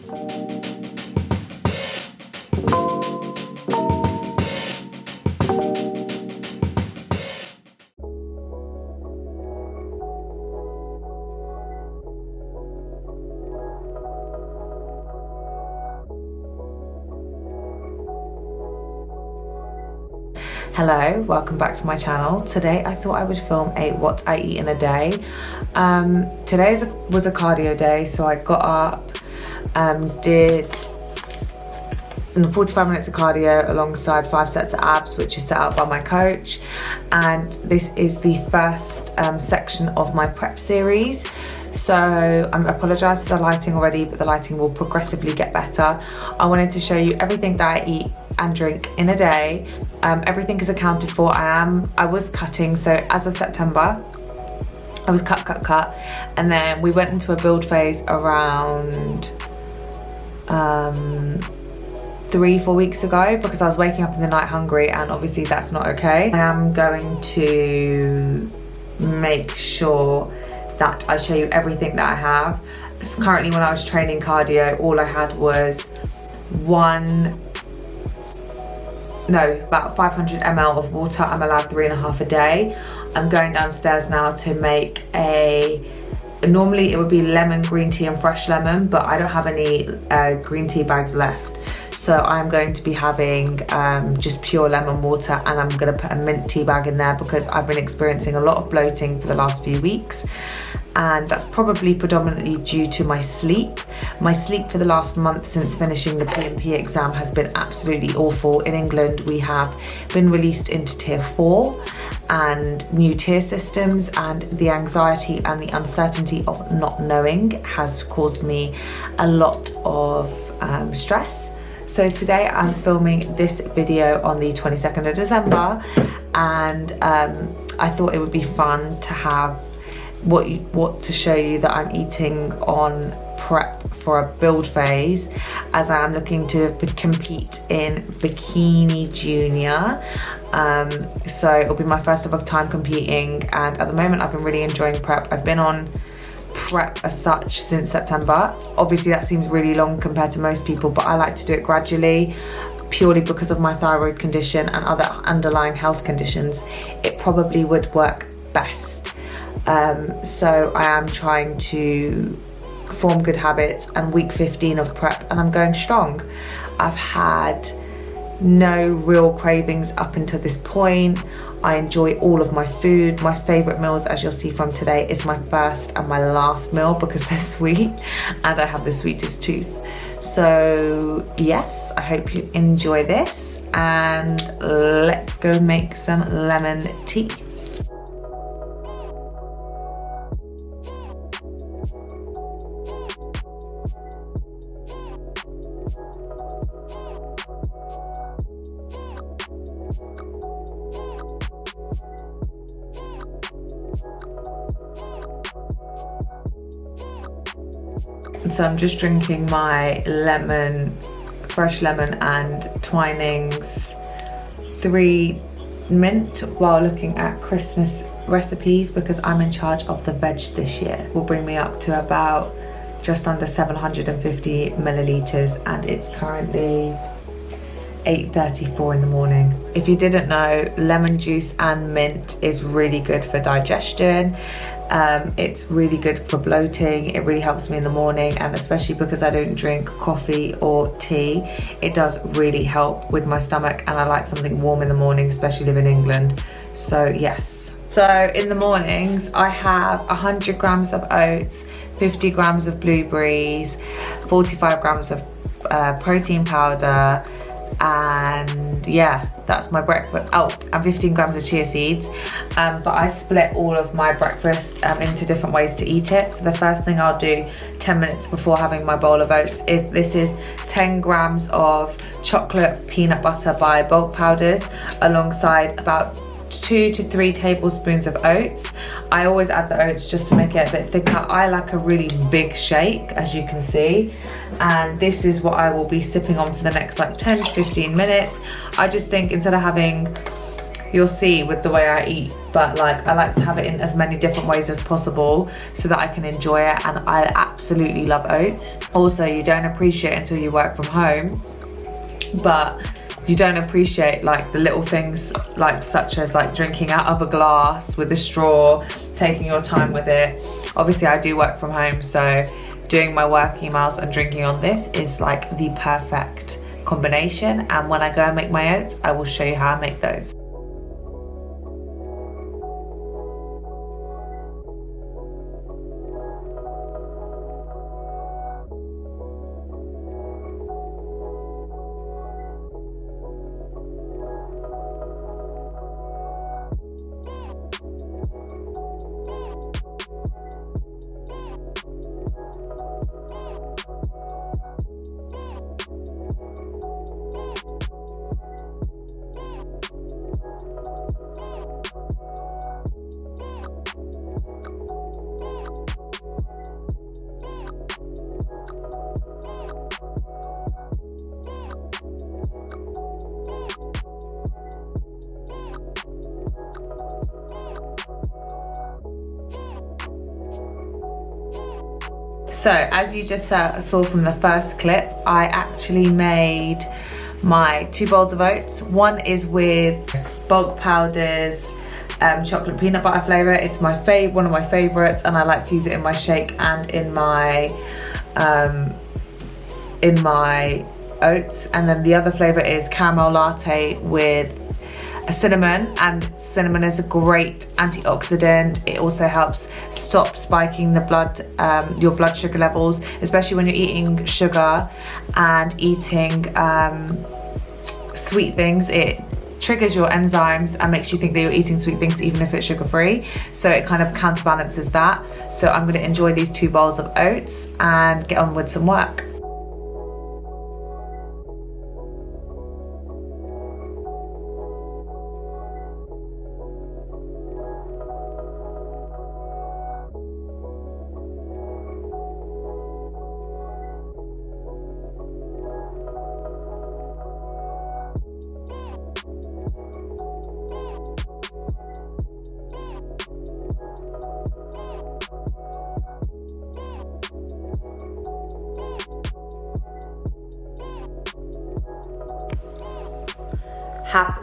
Hello, welcome back to my channel. Today I thought I would film a what I eat in a day. Today was a cardio day, so I got up, did 45 minutes of cardio alongside 5 sets of abs, which is set out by my coach. And this is the first section of my prep series. So I apologise for the lighting already, but the lighting will progressively get better. I wanted to show you everything that I eat and drink in a day. Everything is accounted for. I was cutting, so as of September I was cut, and then we went into a build phase around 3-4 weeks ago because I was waking up in the night hungry, and obviously that's not okay. I am going to make sure that I show you everything that I have. Currently, when I was training cardio, all I had was about 500 ml of water. I'm allowed 3.5 a day. I'm going downstairs now to make normally it would be lemon green tea and fresh lemon, but I don't have any green tea bags left. So I'm going to be having just pure lemon water, and I'm going to put a mint tea bag in there because I've been experiencing a lot of bloating for the last few weeks, and that's probably predominantly due to my sleep. My sleep for the last month since finishing the PMP exam has been absolutely awful. In England, we have been released into tier 4 and new tier systems, and the anxiety and the uncertainty of not knowing has caused me a lot of stress. So today I'm filming this video on the 22nd of December, and I thought it would be fun to have what to show you that I'm eating on prep for a build phase, as I am looking to compete in Bikini Junior. So it'll be my first ever time competing, and at the moment I've been really enjoying prep. I've been on prep as such since September. Obviously that seems really long compared to most people, but I like to do it gradually, purely because of my thyroid condition and other underlying health conditions. It probably would work best. So I am trying to form good habits, and week 15 of prep and I'm going strong. I've had no real cravings up until this point. I enjoy all of my food. My favourite meals, as you'll see from today, is my first and my last meal because they're sweet and I have the sweetest tooth. So yes, I hope you enjoy this, and let's go make some lemon tea. So I'm just drinking my fresh lemon and Twinings 3 mint while looking at Christmas recipes, because I'm in charge of the veg this year. Will bring me up to about just under 750 millilitres, and it's currently 8:34 in the morning. If you didn't know, lemon juice and mint is really good for digestion. It's really good for bloating. It really helps me in the morning, and especially because I don't drink coffee or tea, it does really help with my stomach, and I like something warm in the morning, especially live in England. So yes. So in the mornings I have 100 grams of oats, 50 grams of blueberries, 45 grams of protein powder, and yeah, that's my breakfast. Oh, and 15 grams of chia seeds. But I split all of my breakfast into different ways to eat it. So the first thing I'll do 10 minutes before having my bowl of oats is 10 grams of chocolate peanut butter by bulk powders alongside about 2 to 3 tablespoons of oats. I always add the oats just to make it a bit thicker. I like a really big shake, as you can see, and this is what I will be sipping on for the next like 10 to 15 minutes. I just think instead of having you'll see with the way I eat, but like I like to have it in as many different ways as possible so that I can enjoy it, and I absolutely love oats. Also, you don't appreciate it until you work from home, but you don't appreciate like the little things, like such as like drinking out of a glass with a straw, taking your time with it. Obviously I do work from home, so doing my work emails and drinking on this is like the perfect combination, and when I go and make my oats, I will show you how I make those. So as you just saw from the first clip, I actually made my 2 bowls of oats. One is with bulk powders, chocolate peanut butter flavour. It's my one of my favourites, and I like to use it in my shake and in my oats. And then the other flavour is caramel latte with a cinnamon, and cinnamon is a great antioxidant. It also helps stop spiking the your blood sugar levels, especially when you're eating sugar and eating sweet things. It triggers your enzymes and makes you think that you're eating sweet things even if it's sugar-free, so it kind of counterbalances that. So I'm going to enjoy these 2 bowls of oats and get on with some work.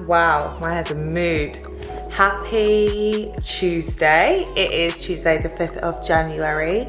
Wow, my head's a mood. Happy Tuesday. It is Tuesday the 5th of January,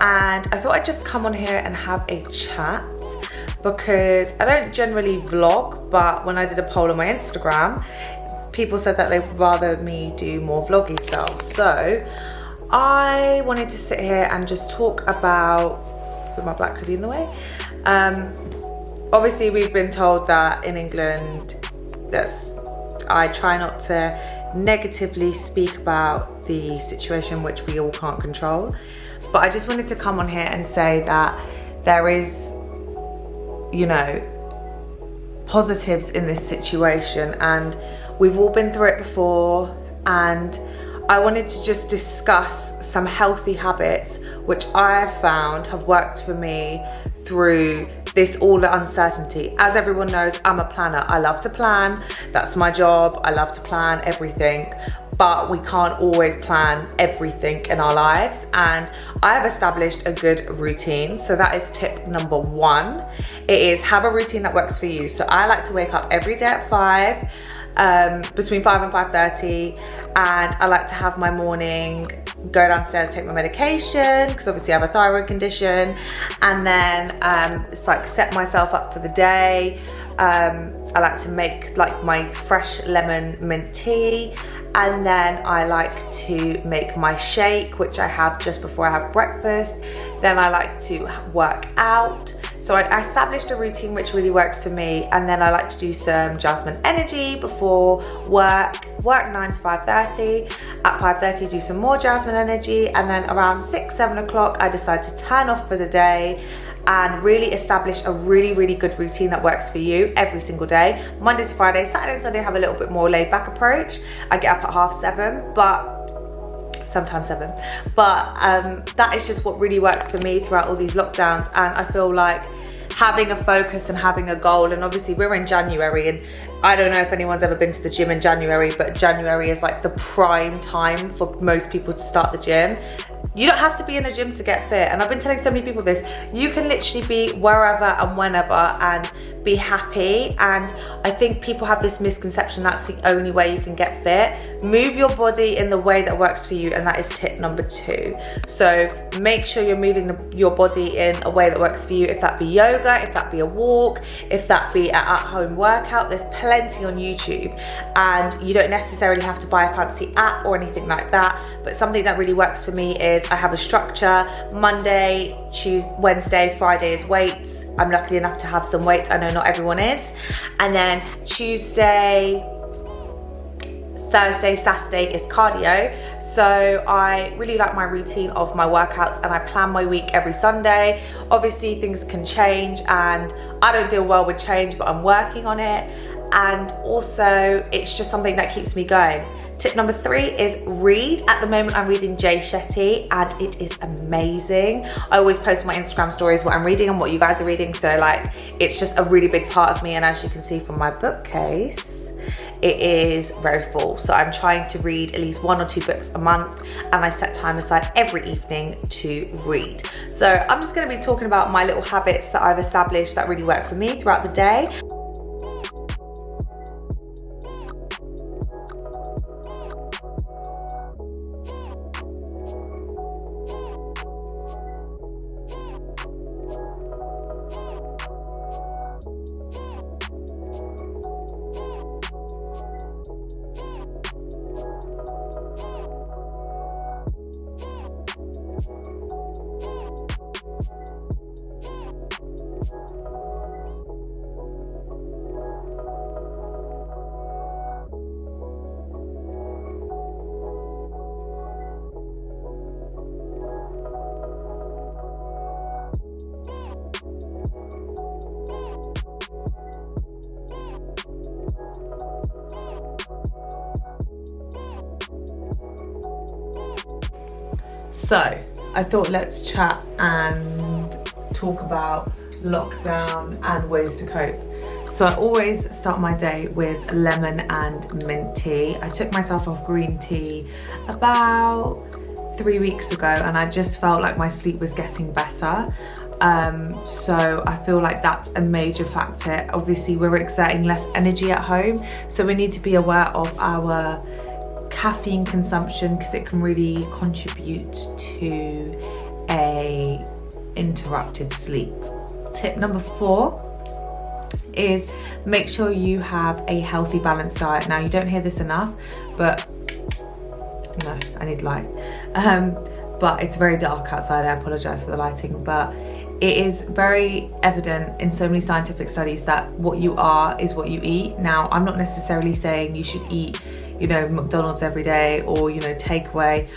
and I thought I'd just come on here and have a chat because I don't generally vlog, but when I did a poll on my Instagram, people said that they'd rather me do more vloggy style. So I wanted to sit here and just talk about, with my black hoodie in the way, obviously we've been told that in England, I try not to negatively speak about the situation which we all can't control, but I just wanted to come on here and say that there is, you know, positives in this situation, and we've all been through it before, and I wanted to just discuss some healthy habits which I have found have worked for me through this all the uncertainty. As everyone knows, I'm a planner. I love to plan. That's my job. I love to plan everything, but we can't always plan everything in our lives. And I have established a good routine. So that is tip number 1. It is have a routine that works for you. So I like to wake up every day at 5, between 5 and 5:30, and I like to have my morning, go downstairs, take my medication, because obviously I have a thyroid condition, and then it's like set myself up for the day. I like to make like my fresh lemon mint tea, and then I like to make my shake, which I have just before I have breakfast. Then I like to work out. So I established a routine which really works for me, and then I like to do some Jasmine energy before work 9 to 5:30. At 5:30 do some more Jasmine energy, and then around 6-7 o'clock I decide to turn off for the day and really establish a really good routine that works for you every single day. Monday to Friday. Saturday and Sunday have a little bit more laid back approach. I get up at 7:30, but sometimes 7, but that is just what really works for me throughout all these lockdowns. And I feel like having a focus and having a goal. And obviously we're in January, and I don't know if anyone's ever been to the gym in January, but January is like the prime time for most people to start the gym. You don't have to be in a gym to get fit, and I've been telling so many people this. You can literally be wherever and whenever and be happy. And I think people have this misconception that's the only way you can get fit. Move your body in the way that works for you, and that is tip number 2. So make sure you're moving your body in a way that works for you. If that be yoga, if that be a walk, if that be an at-home workout, there's plenty on YouTube, and you don't necessarily have to buy a fancy app or anything like that. But something that really works for me is I have a structure. Monday, Tuesday, Wednesday, Friday is weights. I'm lucky enough to have some weights. I know not everyone is. And then Tuesday, Thursday, Saturday is cardio. So I really like my routine of my workouts, and I plan my week every Sunday. Obviously things can change, and I don't deal well with change, but I'm working on it. And also it's just something that keeps me going. Tip number 3 is read. At the moment I'm reading Jay Shetty, and it is amazing. I always post on my Instagram stories what I'm reading and what you guys are reading, so like it's just a really big part of me. And as you can see from my bookcase, it is very full. So I'm trying to read at least 1 or 2 books a month, and I set time aside every evening to read. So I'm just going to be talking about my little habits that I've established that really work for me throughout the day. So I thought let's chat and talk about lockdown and ways to cope. So I always start my day with lemon and mint tea. I took myself off green tea about 3 weeks ago, and I just felt like my sleep was getting better. So I feel like that's a major factor. Obviously we're exerting less energy at home, so we need to be aware of our caffeine consumption, because it can really contribute to a interrupted sleep. Tip number 4 is make sure you have a healthy, balanced diet. Now you don't hear this enough, but no, I need light. But it's very dark outside. I apologize for the lighting, but it is very evident in so many scientific studies that what you are is what you eat. Now, I'm not necessarily saying you should eat, McDonald's every day or, takeaway,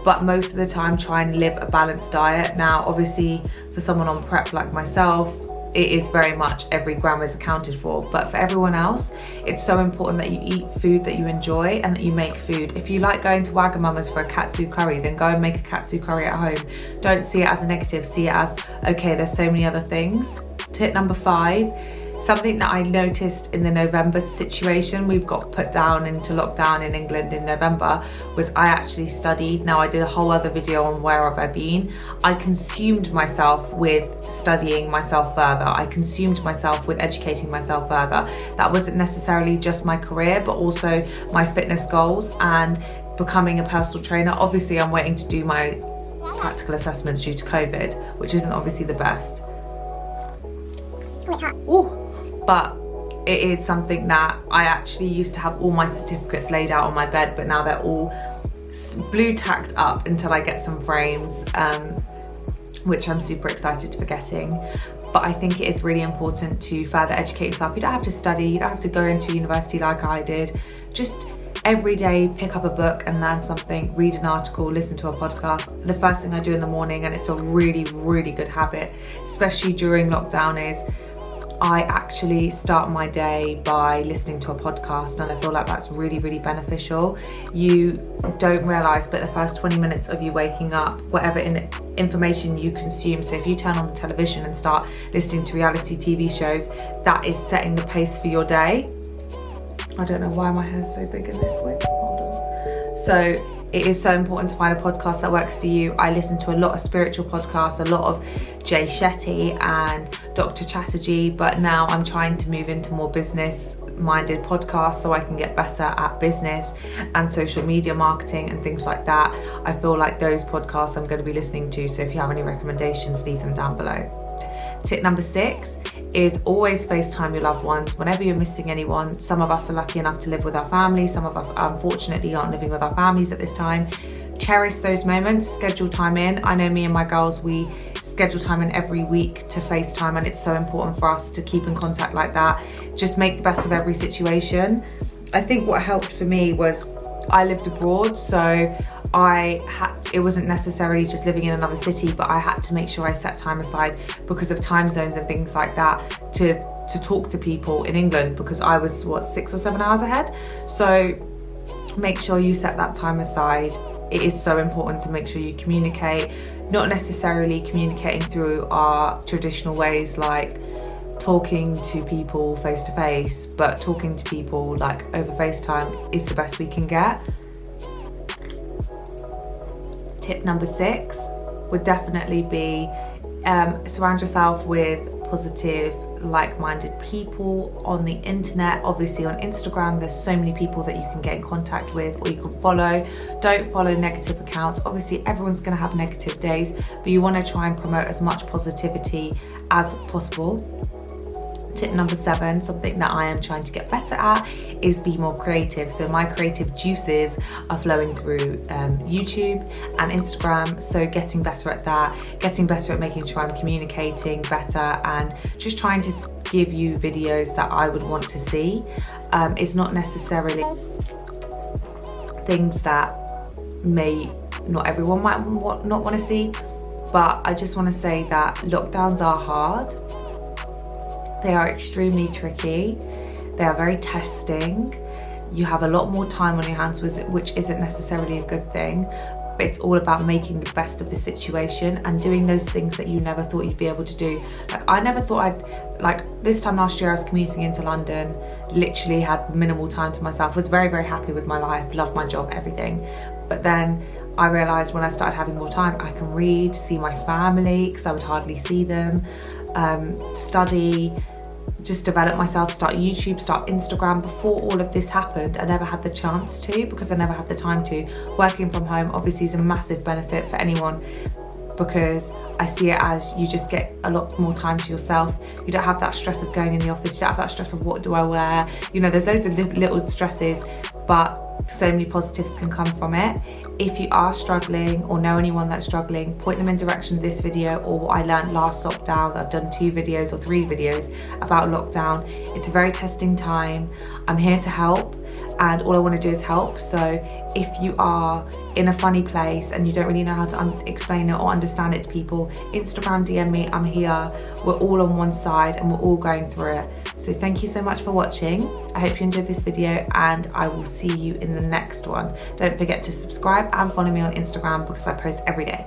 but most of the time try and live a balanced diet. Now, obviously for someone on prep like myself, it is very much every gram is accounted for, but for everyone else, it's so important that you eat food that you enjoy and that you make food. If you like going to Wagamama's for a katsu curry, then go and make a katsu curry at home. Don't see it as a negative, see it as, okay, there's so many other things. Tip number 5, something that I noticed in the November situation, we got put down into lockdown in England in November, was I actually studied. Now I did a whole other video on where have I been. I consumed myself with studying myself further. I consumed myself with educating myself further. That wasn't necessarily just my career, but also my fitness goals and becoming a personal trainer. Obviously I'm waiting to do my practical assessments due to COVID, which isn't obviously the best. Ooh. But it is something that I actually used to have all my certificates laid out on my bed, but now they're all blue tacked up until I get some frames, which I'm super excited for getting. But I think it is really important to further educate yourself. You don't have to study, you don't have to go into university like I did. Just every day pick up a book and learn something, read an article, listen to a podcast. The first thing I do in the morning, and it's a really, really good habit, especially during lockdown, is I actually start my day by listening to a podcast, and I feel like that's really, really beneficial. You don't realise, but the first 20 minutes of you waking up, whatever information you consume, so if you turn on the television and start listening to reality TV shows, that is setting the pace for your day. I don't know why my hair's so big at this point. Hold on. So it is so important to find a podcast that works for you. I listen to a lot of spiritual podcasts, a lot of Jay Shetty and Dr. Chatterjee, but now I'm trying to move into more business-minded podcasts so I can get better at business and social media marketing and things like that. I feel like those podcasts I'm going to be listening to, so if you have any recommendations, leave them down below. Tip number 6 is always FaceTime your loved ones whenever you're missing anyone. Some of us are lucky enough to live with our families. Some of us unfortunately aren't living with our families at this time. Cherish those moments, schedule time in. I know me and my girls, we schedule time in every week to FaceTime, and it's so important for us to keep in contact like that. Just make the best of every situation. I think what helped for me was I lived abroad, so it wasn't necessarily just living in another city, but I had to make sure I set time aside because of time zones and things like that to talk to people in England, because I was 6 or 7 hours ahead. So make sure you set that time aside. It is so important to make sure you communicate, not necessarily communicating through our traditional ways like talking to people face to face, but talking to people like over FaceTime is the best we can get. Tip number 6 would definitely be surround yourself with positive, like-minded people on the internet. Obviously on Instagram there's so many people that you can get in contact with or you can follow. Don't follow negative accounts. Obviously everyone's going to have negative days, but you want to try and promote as much positivity as possible. Tip number 7, something that I am trying to get better at, is be more creative. So my creative juices are flowing through YouTube and Instagram, so getting better at that, getting better at making sure I'm communicating better and just trying to give you videos that I would want to see. It's not necessarily things that not everyone might not want to see, but I just want to say that lockdowns are hard. They are extremely tricky. They are very testing. You have a lot more time on your hands, which isn't necessarily a good thing, but it's all about making the best of the situation and doing those things that you never thought you'd be able to do. Like, I never thought this time last year I was commuting into London, literally had minimal time to myself, was very, very happy with my life, loved my job, everything. But then I realised when I started having more time, I can read, see my family, because I would hardly see them, study, just develop myself, start YouTube, start Instagram. Before all of this happened, I never had the chance to because I never had the time to. Working from home obviously is a massive benefit for anyone, because I see it as you just get a lot more time to yourself. You don't have that stress of going in the office, you don't have that stress of what do I wear. You know, there's loads of little stresses, but so many positives can come from it. If you are struggling or know anyone that's struggling, point them in direction of this video or what I learned last lockdown. I've done 2 videos or 3 videos about lockdown. It's a very testing time. I'm here to help, and all I want to do is help. So if you are in a funny place and you don't really know how to explain it or understand it to people, Instagram DM me, I'm here. We're all on one side and we're all going through it. So thank you so much for watching. I hope you enjoyed this video, and I will see you in the next one. Don't forget to subscribe and follow me on Instagram because I post every day.